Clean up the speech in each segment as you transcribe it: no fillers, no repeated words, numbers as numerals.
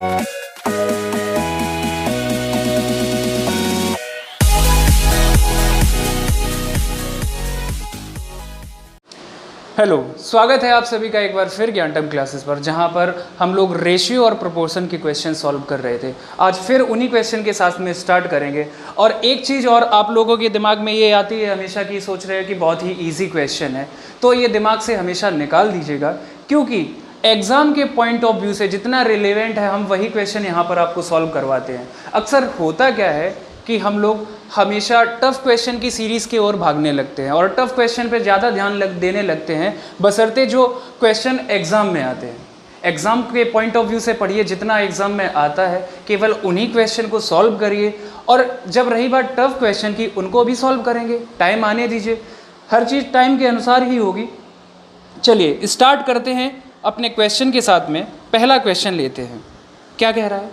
Hello, स्वागत है आप सभी का एक बार फिर ज्ञानटम क्लासेस पर, जहां पर हम लोग रेशियो और प्रोपोर्शन के क्वेश्चन सॉल्व कर रहे थे। आज फिर उन्हीं क्वेश्चन के साथ में स्टार्ट करेंगे। और एक चीज़ और आप लोगों के दिमाग में ये आती है हमेशा कि सोच रहे हैं कि बहुत ही ईजी क्वेश्चन है, तो ये दिमाग से हमेशा निकाल दीजिएगा, क्योंकि एग्ज़ाम के पॉइंट ऑफ व्यू से जितना रिलेवेंट है हम वही क्वेश्चन यहाँ पर आपको सॉल्व करवाते हैं। अक्सर होता क्या है कि हम लोग हमेशा टफ क्वेश्चन की सीरीज़ की ओर भागने लगते हैं और टफ क्वेश्चन पे ज़्यादा ध्यान देने लगते हैं, बशर्ते जो क्वेश्चन एग्ज़ाम में आते हैं। एग्ज़ाम के पॉइंट ऑफ व्यू से पढ़िए, जितना एग्ज़ाम में आता है केवल उन्हीं क्वेश्चन को सॉल्व करिए, और जब रही बात टफ क्वेश्चन की, उनको भी सॉल्व करेंगे। टाइम आने दीजिए, हर चीज़ टाइम के अनुसार ही होगी। चलिए स्टार्ट करते हैं अपने क्वेश्चन के साथ में। पहला क्वेश्चन लेते हैं। क्या कह रहा है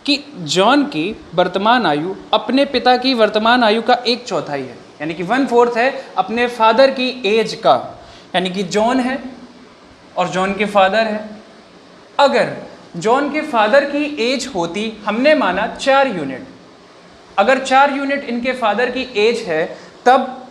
कि जॉन की वर्तमान आयु अपने पिता की वर्तमान आयु का 1/4 है, यानी कि 1/4 है अपने फादर की एज का, यानी कि जॉन है और जॉन के फादर है। अगर जॉन के फादर की एज होती, हमने माना 4 यूनिट, अगर 4 यूनिट इनके फादर की एज है, तब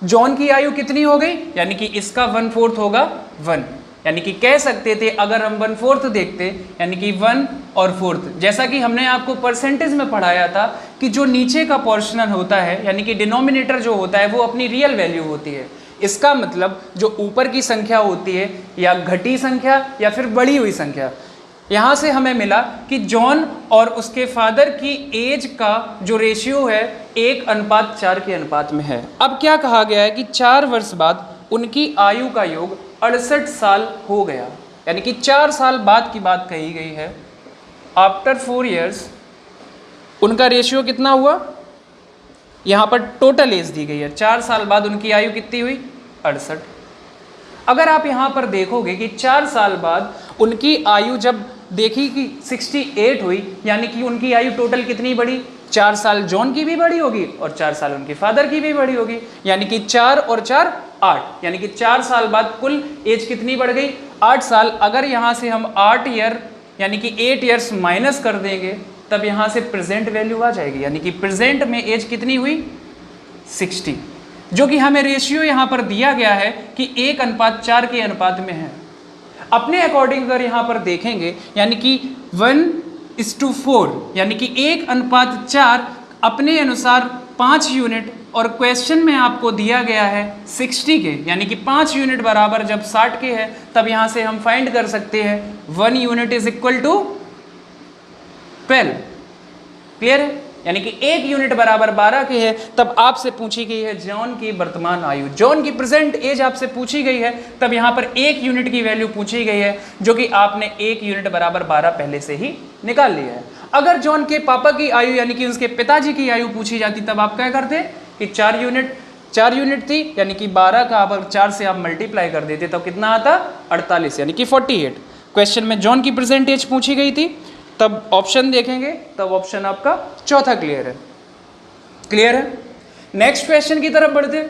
जॉन की आयु कितनी हो गई, यानी कि इसका 1/4 होगा 1, यानी कि कह सकते थे अगर हम 1/4 देखते, यानी कि 1 और 4, जैसा कि हमने आपको परसेंटेज में पढ़ाया था कि जो नीचे का पोर्शनल होता है, यानी कि डिनोमिनेटर जो होता है वो अपनी रियल वैल्यू होती है। इसका मतलब जो ऊपर की संख्या होती है, या घटी संख्या या फिर बढ़ी हुई संख्या, यहाँ से हमें मिला कि जॉन और उसके फादर की एज का जो रेशियो है 1:4 के अनुपात में है। अब क्या कहा गया है कि 4 वर्ष बाद उनकी आयु का योग 68 साल हो गया, यानी कि 4 साल बाद की बात कही गई है। आफ्टर 4 ईयर्स उनका रेशियो कितना हुआ, यहाँ पर टोटल एज दी गई है, 4 साल बाद उनकी आयु कितनी हुई, 68। अगर आप यहाँ पर देखोगे कि 4 साल बाद उनकी आयु जब देखी कि 68 हुई, यानी कि उनकी आयु टोटल कितनी बढ़ी, 4 साल जॉन की भी बढ़ी होगी और 4 साल उनके फादर की भी बढ़ी होगी, यानी कि 4 और 4 8, यानी कि 4 साल बाद कुल एज कितनी बढ़ गई, 8 साल। अगर यहाँ से हम 8 ईयर यानी कि 8 ईयर्स माइनस कर देंगे, तब यहाँ से प्रेजेंट वैल्यू आ जाएगी, यानी कि प्रेजेंट में एज कितनी हुई, 60, जो कि हमें रेशियो यहाँ पर दिया गया है कि 1:4 के अनुपात में है। अपने अकॉर्डिंग अगर यहाँ पर देखेंगे, यानी कि 1:4, यानी कि 1:4 अपने अनुसार 5 यूनिट, और क्वेश्चन में आपको दिया गया है 60 के, यानी कि 5 यूनिट बराबर जब 60 के है, तब यहाँ से हम फाइंड कर सकते हैं 1 unit is equal to 12। Clear है, यानी कि 1 यूनिट बराबर 12 के है। तब आपसे पूछी गई है जॉन की वर्तमान आयु, जॉन की प्रेजेंट एज आपसे पूछी गई है, तब यहाँ पर 1 यूनिट की वैल्यू पूछी गई है, जो कि आपने 1 यूनिट बराबर 12 पहले से ही निकाल लिया है। अगर जॉन के पापा की आयु यानी कि उसके पिताजी की आयु पूछी जाती, तब आप क्या करते कि 4 यूनिट थी, यानी कि 12 का अब 4 से आप मल्टीप्लाई कर देते, तब कितना आता, 48, यानी कि 48। क्वेश्चन में जॉन की प्रेजेंट एज पूछी गई थी, तब ऑप्शन देखेंगे, तब ऑप्शन आपका चौथा क्लियर है। क्लियर है, नेक्स्ट क्वेश्चन की तरफ बढ़ते।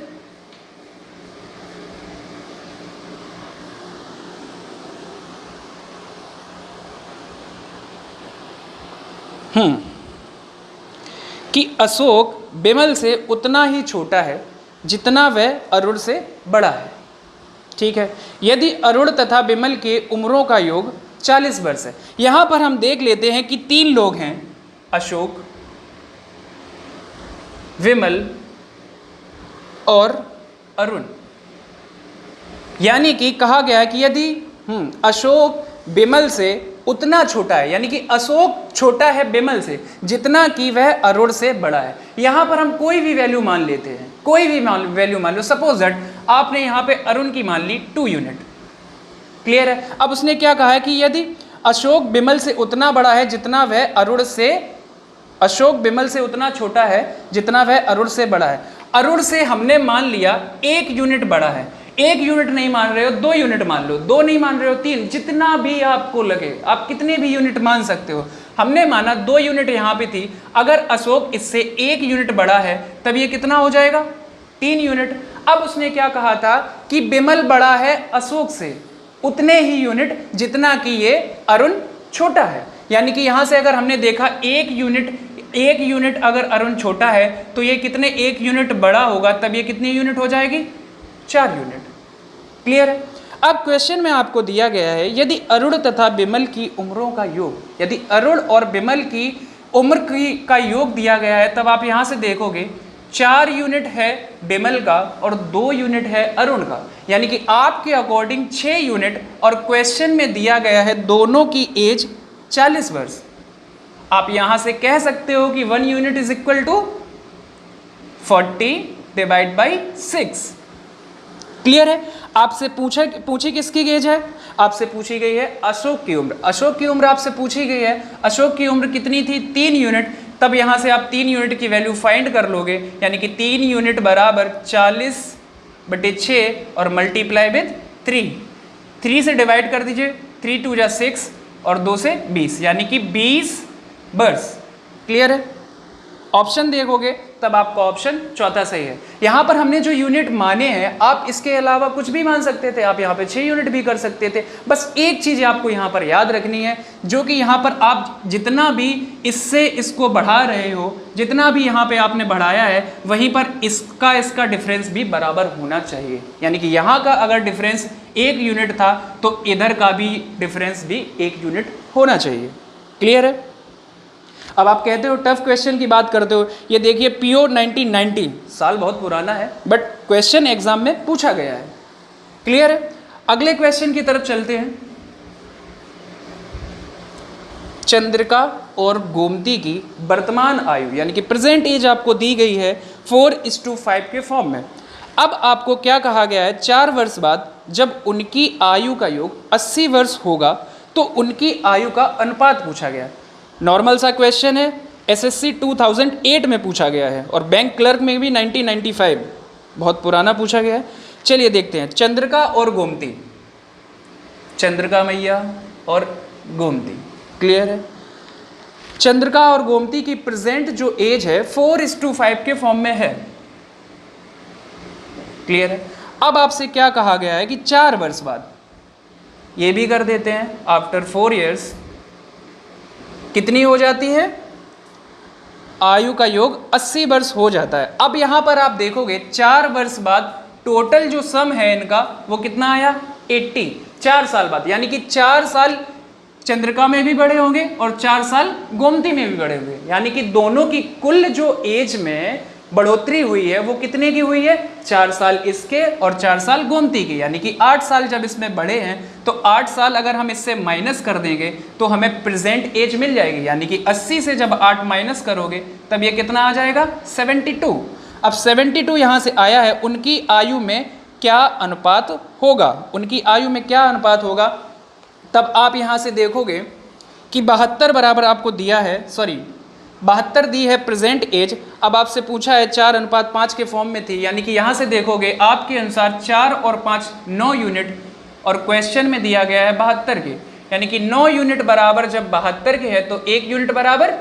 कि अशोक बिमल से उतना ही छोटा है जितना वह अरुण से बड़ा है। ठीक है, यदि अरुण तथा बिमल के उम्रों का योग 40 वर्ष है। यहां पर हम देख लेते हैं कि 3 लोग हैं, अशोक, विमल और अरुण, यानी कि कहा गया है कि यदि अशोक बिमल से उतना छोटा है, यानी कि अशोक छोटा है बिमल से जितना कि वह अरुण से बड़ा है। यहां पर हम कोई भी वैल्यू मान लेते हैं, कोई भी वैल्यू मान लो। सपोज दैट आपने यहां पे अरुण की मान ली 2 यूनिट। क्लियर है, अब उसने क्या कहा है कि यदि अशोक बिमल से उतना बड़ा है जितना वह अरुण से, अशोक बिमल से उतना छोटा है जितना वह अरुण से बड़ा है। अरुण से हमने मान लिया 1 यूनिट बड़ा है, 1 यूनिट नहीं मान रहे हो 2 यूनिट मान लो, 2 नहीं मान रहे हो 3, जितना भी आपको लगे, आप कितने भी यूनिट मान सकते हो। हमने माना 2 यूनिट यहाँ पे थी, अगर अशोक इससे 1 यूनिट बड़ा है तब ये कितना हो जाएगा, 3 यूनिट। अब उसने क्या कहा था कि बिमल बड़ा है अशोक से उतने ही यूनिट जितना कि ये अरुण छोटा है, यानी कि यहाँ से अगर हमने देखा एक यूनिट अगर अरुण छोटा है तो ये कितने एक यूनिट बड़ा होगा, तब ये कितनी यूनिट हो जाएगी, 4 यूनिट। क्लियर है। अब क्वेश्चन में आपको दिया गया है यदि अरुण तथा विमल की उम्रों का योग, यदि अरुण और विमल की उम्र का योग दिया गया है, तब आप यहाँ से देखोगे 4 यूनिट है विमल का और 2 यूनिट है अरुण का, यानी कि आपके अकॉर्डिंग 6 यूनिट, और क्वेश्चन में दिया गया है दोनों की एज 40 वर्ष। आप यहाँ से कह सकते हो कि 1 unit is equal to 40 divide by 6। Clear है। आपसे पूछी किसकी एज है, आपसे पूछी गई है अशोक की उम्र। अशोक की उम्र आपसे पूछी गई है, अशोक की उम्र कितनी थी, 3 यूनिट। तब यहाँ से आप 3 यूनिट की वैल्यू फाइंड कर लोगे, यानी कि 3 यूनिट बराबर 40/6 और मल्टीप्लाई विद 3। 3 से डिवाइड कर दीजिए, 3 2 जा 6 और 2 से 20, यानी कि 20 वर्ष। क्लियर है। ऑप्शन देखोगे तब आपका ऑप्शन चौथा सही है। यहाँ पर हमने जो यूनिट माने हैं, आप इसके अलावा कुछ भी मान सकते थे, आप यहाँ पे 6 यूनिट भी कर सकते थे। बस एक चीज़ आपको यहाँ पर याद रखनी है, जो कि यहाँ पर आप जितना भी इससे इसको बढ़ा रहे हो, जितना भी यहाँ पे आपने बढ़ाया है, वहीं पर इसका डिफरेंस भी बराबर होना चाहिए। यानी कि यहाँ का अगर डिफरेंस 1 यूनिट था तो इधर का भी डिफरेंस भी 1 यूनिट होना चाहिए। क्लियर है। अब आप कहते हो टफ क्वेश्चन की बात करते हो, ये देखिए पीओ 1919, साल बहुत पुराना है बट क्वेश्चन एग्जाम में पूछा गया है। क्लियर है। अगले क्वेश्चन की तरफ चलते हैं। चंद्रिका और गोमती की वर्तमान आयु यानी कि प्रेजेंट एज आपको दी गई है 4:5 के फॉर्म में। अब आपको क्या कहा गया है, 4 वर्ष बाद जब उनकी आयु का योग 80 वर्ष होगा तो उनकी आयु का अनुपात पूछा गया। नॉर्मल सा क्वेश्चन है, एसएससी 2008 में पूछा गया है और बैंक क्लर्क में भी 1995, बहुत पुराना पूछा गया है। चलिए देखते हैं। चंद्रिका और गोमती, चंद्रिका मैया और गोमती। क्लियर है। चंद्रिका और गोमती की प्रेजेंट जो एज है 4:5 के फॉर्म में है। क्लियर है। अब आपसे क्या कहा गया है कि 4 वर्ष बाद, ये भी कर देते हैं, आफ्टर 4 ईयर्स कितनी हो जाती है, आयु का योग 80 वर्ष हो जाता है। अब यहाँ पर आप देखोगे 4 वर्ष बाद टोटल जो सम है इनका वो कितना आया, 80। 4 साल बाद, यानी कि 4 साल चंद्रिका में भी बड़े होंगे और 4 साल गोमती में भी बड़े होंगे, यानी कि दोनों की कुल जो एज में बढ़ोतरी हुई है वो कितने की हुई है, 4 साल इसके और 4 साल गोमती की, यानी कि 8 साल जब इसमें बड़े हैं तो 8 साल अगर हम इससे माइनस कर देंगे तो हमें प्रेजेंट एज मिल जाएगी, यानी कि 80 से जब 8 माइनस करोगे तब ये कितना आ जाएगा, 72। अब 72 यहाँ से आया है, उनकी आयु में क्या अनुपात होगा, उनकी आयु में क्या अनुपात होगा, तब आप यहाँ से देखोगे कि 72 बराबर आपको दिया है, 72 दी है प्रेजेंट एज। अब आपसे पूछा है 4:5 के फॉर्म में थी, यानी कि यहाँ से देखोगे आपके अनुसार 4 और 5 9 यूनिट, और क्वेश्चन में दिया गया है 72 के, यानी कि 9 यूनिट बराबर जब 72 के है तो 1 यूनिट बराबर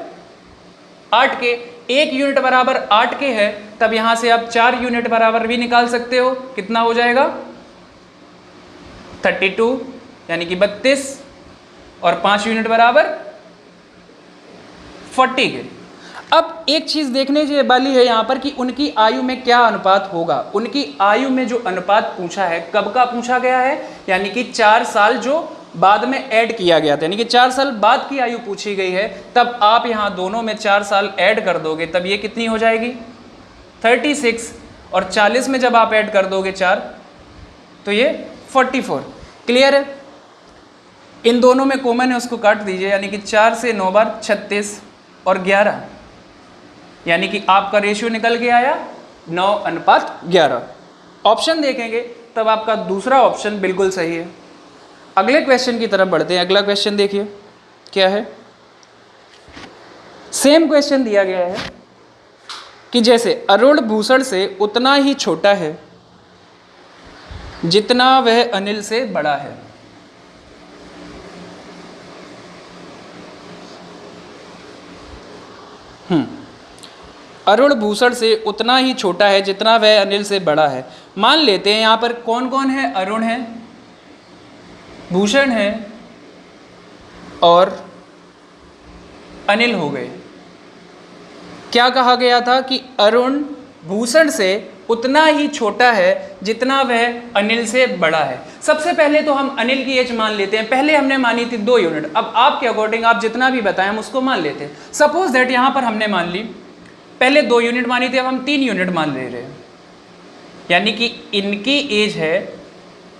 8 के, 1 यूनिट बराबर 8 के है, तब यहाँ से आप 4 यूनिट बराबर भी निकाल सकते हो। कितना हो जाएगा, 32, यानी कि 32, और 5 यूनिट बराबर 40 के। अब एक चीज देखने वाली है यहाँ पर कि उनकी आयु में क्या अनुपात होगा। उनकी आयु में जो अनुपात पूछा है, कब का पूछा गया है, यानी कि 4 साल जो बाद में ऐड किया गया था, यानी कि 4 साल बाद की आयु पूछी गई है। तब आप यहाँ दोनों में 4 साल ऐड कर दोगे तब ये कितनी हो जाएगी, 36, और 40 में जब आप ऐड कर दोगे 4 तो ये 44। क्लियर है। इन दोनों में कॉमन है, उसको काट दीजिए, यानी कि 4 से 9 बार 36 और 11, यानी कि आपका रेशियो निकल के आया 9:11। ऑप्शन देखेंगे तब आपका दूसरा ऑप्शन बिल्कुल सही है। अगले क्वेश्चन की तरफ बढ़ते हैं। अगला क्वेश्चन देखिए क्या है। सेम क्वेश्चन दिया गया है कि जैसे अरुण भूषण से उतना ही छोटा है जितना वह अनिल से बड़ा है। अरुण भूषण से उतना ही छोटा है जितना वह अनिल से बड़ा है। मान लेते हैं यहाँ पर कौन कौन है, अरुण है, भूषण है और अनिल हो गए। क्या कहा गया था कि अरुण भूषण से उतना ही छोटा है जितना वह अनिल से बड़ा है। सबसे पहले तो हम अनिल की एज मान लेते हैं। पहले हमने मानी थी 2 यूनिट, अब आपके अकॉर्डिंग आप जितना भी बताएं हम उसको मान लेते हैं। सपोज दैट यहाँ पर हमने मान ली, पहले 2 यूनिट मानी थी, अब हम 3 यूनिट मान ले रहे हैं, यानी कि इनकी एज है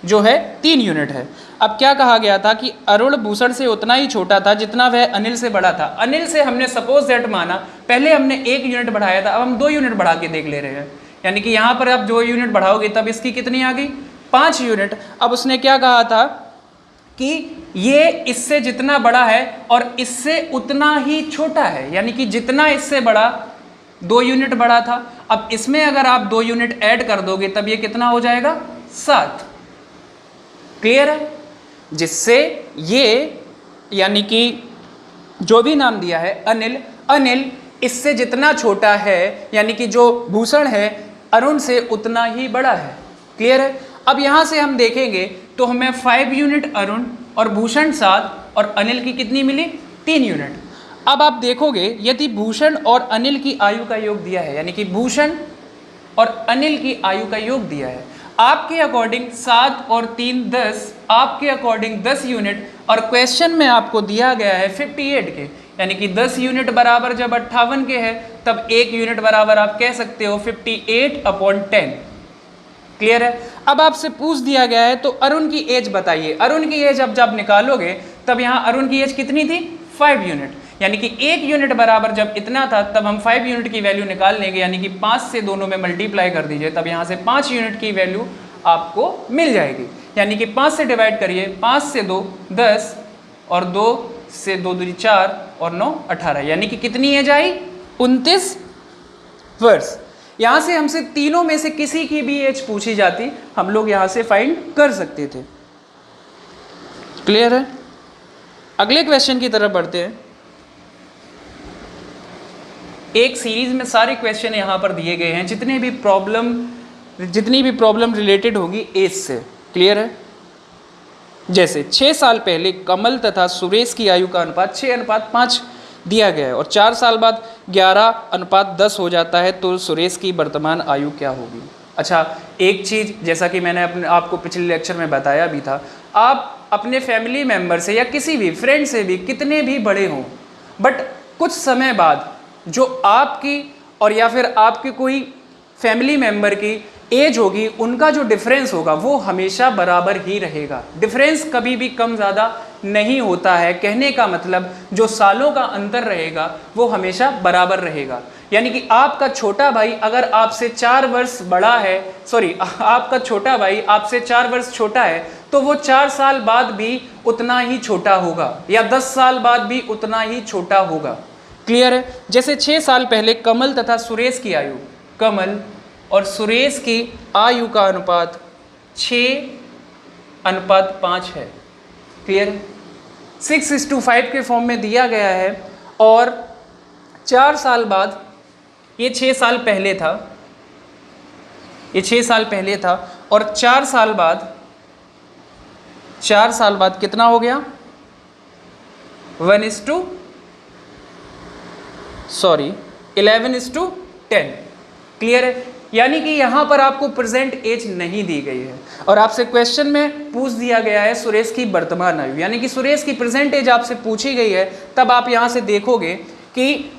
जो है 3 यूनिट है। अब क्या कहा गया था कि अरुण भूषण से उतना ही छोटा था जितना वह अनिल से बड़ा था। अनिल से हमने सपोज दैट माना, पहले हमने 1 यूनिट बढ़ाया था, अब हम 2 यूनिट बढ़ा के देख ले रहे हैं, यानी कि यहाँ पर आप 2 यूनिट बढ़ाओगे तब इसकी कितनी आ गई, 5 यूनिट। अब उसने क्या कहा था कि ये इससे जितना बड़ा है और इससे उतना ही छोटा है, यानी कि जितना इससे बड़ा 2 यूनिट बड़ा था, अब इसमें अगर आप 2 यूनिट ऐड कर दोगे तब ये कितना हो जाएगा, 7। क्लियर है? जिससे ये यानी कि जो भी नाम दिया है अनिल, अनिल इससे जितना छोटा है, यानी कि जो भूषण है अरुण से उतना ही बड़ा है। क्लियर है? अब यहाँ से हम देखेंगे तो हमें 5 यूनिट अरुण और भूषण 7 और अनिल की कितनी मिली, 3 यूनिट। अब आप देखोगे यदि भूषण और अनिल की आयु का योग दिया है, यानी कि भूषण और अनिल की आयु का योग दिया है, आपके अकॉर्डिंग 7 और 3 10, आपके अकॉर्डिंग 10 यूनिट, और क्वेश्चन में आपको दिया गया है 58 के, यानी कि 10 यूनिट बराबर जब 58 के है तब 1 यूनिट बराबर आप कह सकते हो 58/10। क्लियर है? अब आपसे पूछ दिया गया है तो अरुण की एज बताइए। अरुण की एज अब जब निकालोगे तब यहाँ अरुण की एज कितनी थी, 5 यूनिट, यानी कि 1 यूनिट बराबर जब इतना था तब हम 5 यूनिट की वैल्यू निकाल लेंगे, यानी कि 5 से दोनों में मल्टीप्लाई कर दीजिए तब यहाँ से 5 यूनिट की वैल्यू आपको मिल जाएगी। यानी कि 5 से डिवाइड करिए, 5 से 2 10 और 2 से 2 दूनी 4 और 9 18, यानी कि कितनी एज आई, 29 वर्ष। यहाँ से हमसे तीनों में से किसी की भी एज पूछी जाती हम लोग यहाँ से फाइंड कर सकते थे। क्लियर है? अगले क्वेश्चन की तरफ बढ़ते हैं। एक सीरीज में सारे क्वेश्चन यहाँ पर दिए गए हैं, जितनी भी प्रॉब्लम रिलेटेड होगी एज से। क्लियर है? जैसे 6 साल पहले कमल तथा सुरेश की आयु का अनुपात 6:5 दिया गया है और 4 साल बाद 11:10 हो जाता है, तो सुरेश की वर्तमान आयु क्या होगी? अच्छा, एक चीज़ जैसा कि मैंने आपको पिछले लेक्चर में बताया भी था, आप अपने फैमिली मेम्बर से या किसी भी फ्रेंड से भी कितने भी बड़े हों, बट कुछ समय बाद जो आपकी और या फिर आपके कोई फैमिली मेम्बर की एज होगी, उनका जो डिफरेंस होगा वो हमेशा बराबर ही रहेगा। डिफरेंस कभी भी कम ज़्यादा नहीं होता है। कहने का मतलब जो सालों का अंतर रहेगा वो हमेशा बराबर रहेगा। यानी कि आपका छोटा भाई अगर आपसे 4 वर्ष बड़ा है, आपका छोटा भाई आपसे 4 वर्ष छोटा है, तो वो 4 साल बाद भी उतना ही छोटा होगा या 10 साल बाद भी उतना ही छोटा होगा। क्लियर है? जैसे 6 साल पहले कमल तथा सुरेश की आयु, कमल और सुरेश की आयु का अनुपात 6:5 है। क्लियर? 6:5 के फॉर्म में दिया गया है और 4 साल बाद, ये 6 साल पहले था, ये 6 साल पहले था और 4 साल बाद कितना हो गया, 11:10। क्लियर है? यानी कि यहाँ पर आपको प्रेजेंट एज नहीं दी गई है और आपसे क्वेश्चन में पूछ दिया गया है सुरेश की वर्तमान आयु, यानी कि सुरेश की प्रेजेंट एज आपसे पूछी गई है। तब आप यहाँ से देखोगे कि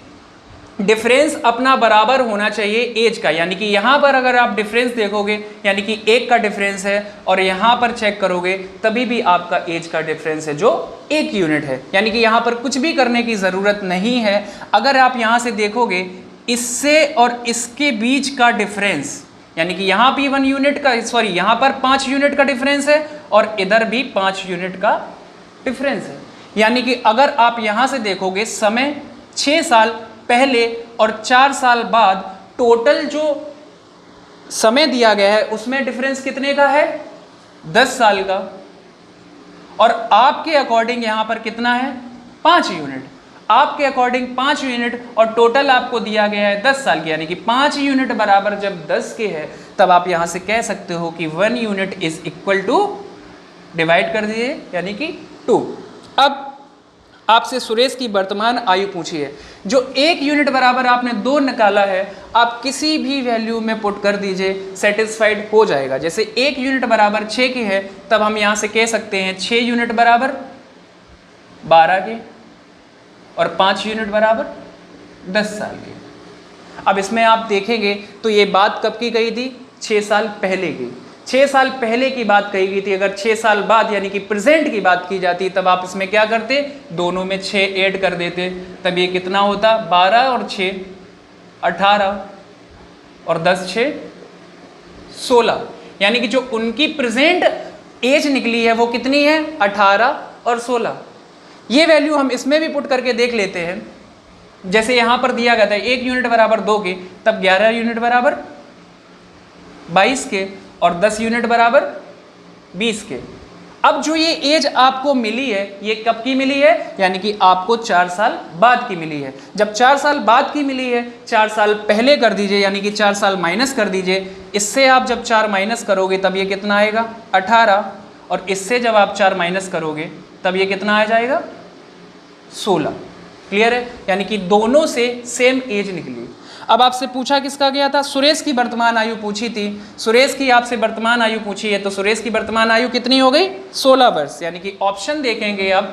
डिफरेंस अपना बराबर होना चाहिए एज का, यानी कि यहाँ पर अगर आप डिफरेंस देखोगे यानी कि 1 का डिफरेंस है और यहाँ पर चेक करोगे तभी भी आपका एज का डिफरेंस है जो 1 यूनिट है, यानी कि यहाँ पर कुछ भी करने की ज़रूरत नहीं है। अगर आप यहाँ से देखोगे इससे और इसके बीच का डिफरेंस, यानी कि यहाँ भी 1 यूनिट का, यहाँ पर 5 यूनिट का डिफरेंस है और इधर भी 5 यूनिट का डिफरेंस है। यानी कि अगर आप यहाँ से देखोगे समय 6 साल पहले और 4 साल बाद टोटल जो समय दिया गया है उसमें डिफरेंस कितने का है, 10 साल का, और आपके अकॉर्डिंग यहाँ पर कितना है, 5 यूनिट। आपके अकॉर्डिंग 5 यूनिट और टोटल आपको दिया गया है 10 साल की, यानी कि 5 यूनिट बराबर जब 10 के है तब आप यहाँ से कह सकते हो कि 1 unit is equal to, divide कर दीजिए यानी कि 2। अब आपसे सुरेश की वर्तमान आयु पूछी है। जो 1 यूनिट बराबर आपने 2 निकाला है, आप किसी भी वैल्यू में पुट कर दीजिए, सेटिस्फाइड हो जाएगा। जैसे 1 यूनिट बराबर 6 की है, तब हम यहाँ से कह सकते हैं 6 यूनिट बराबर 12 की और 5 यूनिट बराबर 10 साल की। अब इसमें आप देखेंगे तो ये बात कब की गई थी? 6 साल पहले की। 6 साल पहले की बात कही गई थी। अगर 6 साल बाद यानी कि प्रेजेंट की बात की जाती तब आप इसमें क्या करते? दोनों में 6 ऐड कर देते, तब ये कितना होता? 12 और 6 18 और 10 6 16। यानी कि जो उनकी प्रेजेंट एज निकली है वो कितनी है? 18 और 16। ये वैल्यू हम इसमें भी पुट करके देख लेते हैं। जैसे यहाँ पर दिया गया था 1 यूनिट बराबर 2 के, तब 11 यूनिट बराबर 22 के और 10 यूनिट बराबर 20 के। अब जो ये एज आपको मिली है, ये कब की मिली है? यानी कि आपको 4 साल बाद की मिली है। जब 4 साल बाद की मिली है, 4 साल पहले कर दीजिए, यानी कि 4 साल माइनस कर दीजिए। इससे आप जब 4 माइनस करोगे तब ये कितना आएगा? 18। और इससे जब आप 4 माइनस करोगे तब ये कितना आ जाएगा? 16। क्लियर है? यानी कि दोनों से सेम एज निकली। अब आपसे पूछा किसका गया था? सुरेश की वर्तमान आयु पूछी थी। सुरेश की आपसे वर्तमान आयु पूछी है, तो सुरेश की वर्तमान आयु कितनी हो गई? 16 वर्ष। यानी कि ऑप्शन देखेंगे अब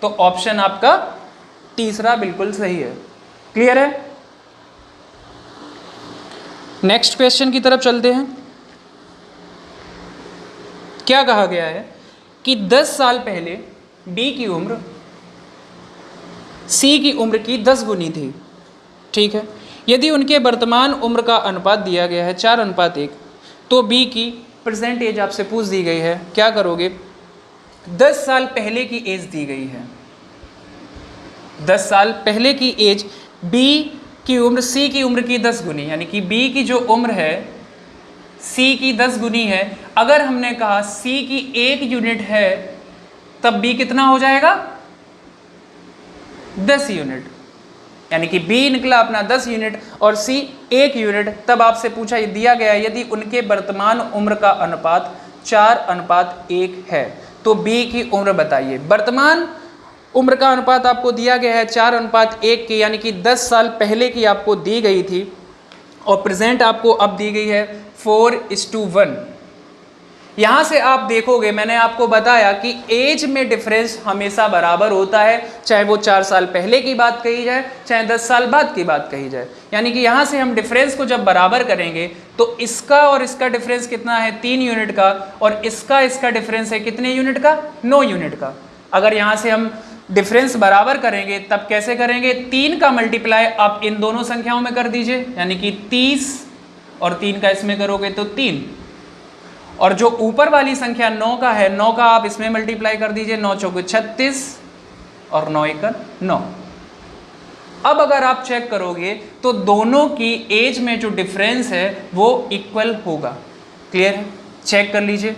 तो ऑप्शन आपका तीसरा बिल्कुल सही है। क्लियर है? नेक्स्ट क्वेश्चन की तरफ चलते हैं। क्या कहा गया है कि 10 साल पहले बी की उम्र सी की उम्र की 10 गुनी थी। ठीक है, यदि उनके वर्तमान उम्र का अनुपात दिया गया है 4:1, तो बी की प्रेजेंट एज आपसे पूछ दी गई है। क्या करोगे? 10 साल पहले की एज दी गई है। 10 साल पहले की एज बी की उम्र सी की उम्र की 10 गुनी, यानी कि बी की जो उम्र है सी की 10 गुनी है। अगर हमने कहा सी की 1 यूनिट है, तब बी कितना हो जाएगा? 10 यूनिट। यानी कि बी निकला अपना 10 यूनिट और सी 1 यूनिट। तब आपसे पूछा, दिया गया यदि उनके वर्तमान उम्र का अनुपात 4:1 है, तो बी की उम्र बताइए। वर्तमान उम्र का अनुपात आपको दिया गया है 4:1 की, यानी कि 10 साल पहले की आपको दी गई थी और प्रेजेंट आपको अब दी गई है 4:1। यहाँ से आप देखोगे, मैंने आपको बताया कि एज में डिफरेंस हमेशा बराबर होता है, चाहे वो 4 साल पहले की बात कही जाए, चाहे 10 साल बाद की बात कही जाए। यानी कि यहाँ से हम डिफरेंस को जब बराबर करेंगे तो इसका और इसका डिफरेंस कितना है? 3 यूनिट का, और इसका डिफरेंस है कितने यूनिट का? 9 यूनिट का। अगर यहाँ से हम डिफरेंस बराबर करेंगे तब कैसे करेंगे? 3 का मल्टीप्लाई आप इन दोनों संख्याओं में कर दीजिए, यानी कि 30 और 3 का इसमें करोगे तो 3, और जो ऊपर वाली संख्या 9 का है, 9 का आप इसमें मल्टीप्लाई कर दीजिए, 9 चौके 36 और 9 एकड़ 9। अब अगर आप चेक करोगे तो दोनों की एज में जो डिफरेंस है वो इक्वल होगा। क्लियर है? चेक कर लीजिए,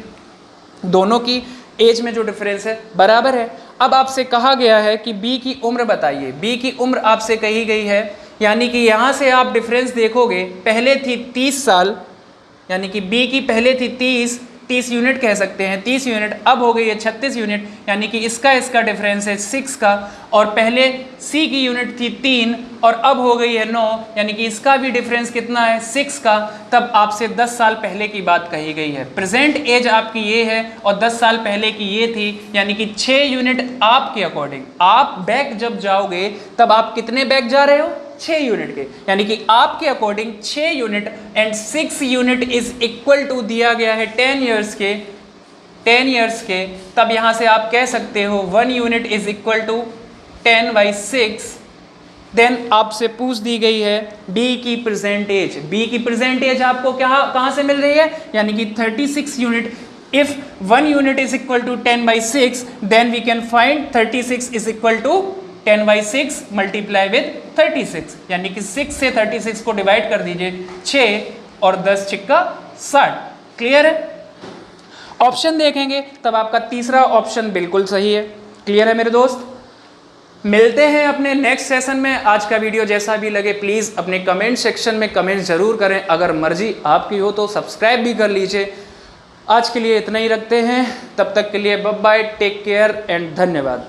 दोनों की एज में जो डिफरेंस है बराबर है। अब आपसे कहा गया है कि बी की उम्र बताइए। बी की उम्र आपसे कही गई है, यानी कि यहाँ से आप डिफरेंस देखोगे, पहले थी 30 साल, यानी कि बी की पहले थी 30 यूनिट कह सकते हैं, 30 यूनिट, अब हो गई है 36 यूनिट, यानी कि इसका डिफरेंस है 6 का। और पहले सी की यूनिट थी 3 और अब हो गई है 9, यानी कि इसका भी डिफरेंस कितना है? 6 का। तब आपसे 10 साल पहले की बात कही गई है। प्रेजेंट एज आपकी ये है और 10 साल पहले की ये थी, यानी कि 6 यूनिट आपके अकॉर्डिंग। आप बैक जब जाओगे तब आप कितने बैक जा रहे हो? 6 यूनिट के, यानी कि आपके according 6 unit and 6 unit is equal to दिया गया है 10 ईयर्स के, 10 ईयर्स के। तब यहां से आप कह सकते हो 1 unit is equal to 10/6। Then आपसे पूछ दी गई है बी की प्रेजेंट एज। बी की प्रेजेंट एज आपको कहां से मिल रही है? यानी कि 36 unit. If 1 unit is equal to 10/6, then we can find 36 is equal to 10/6 multiply with 36, यानी कि 6 से 36 को डिवाइड कर दीजिए, 6 और 10 छिक्का 60। क्लियर है? ऑप्शन देखेंगे तब आपका तीसरा ऑप्शन बिल्कुल सही है। क्लियर है मेरे दोस्त? मिलते हैं अपने नेक्स्ट सेशन में। आज का वीडियो जैसा भी लगे प्लीज़ अपने कमेंट सेक्शन में कमेंट ज़रूर करें। अगर मर्जी आपकी हो तो सब्सक्राइब भी कर लीजिए। आज के लिए इतना ही रखते हैं, तब तक के लिए bye bye, take care and धन्यवाद।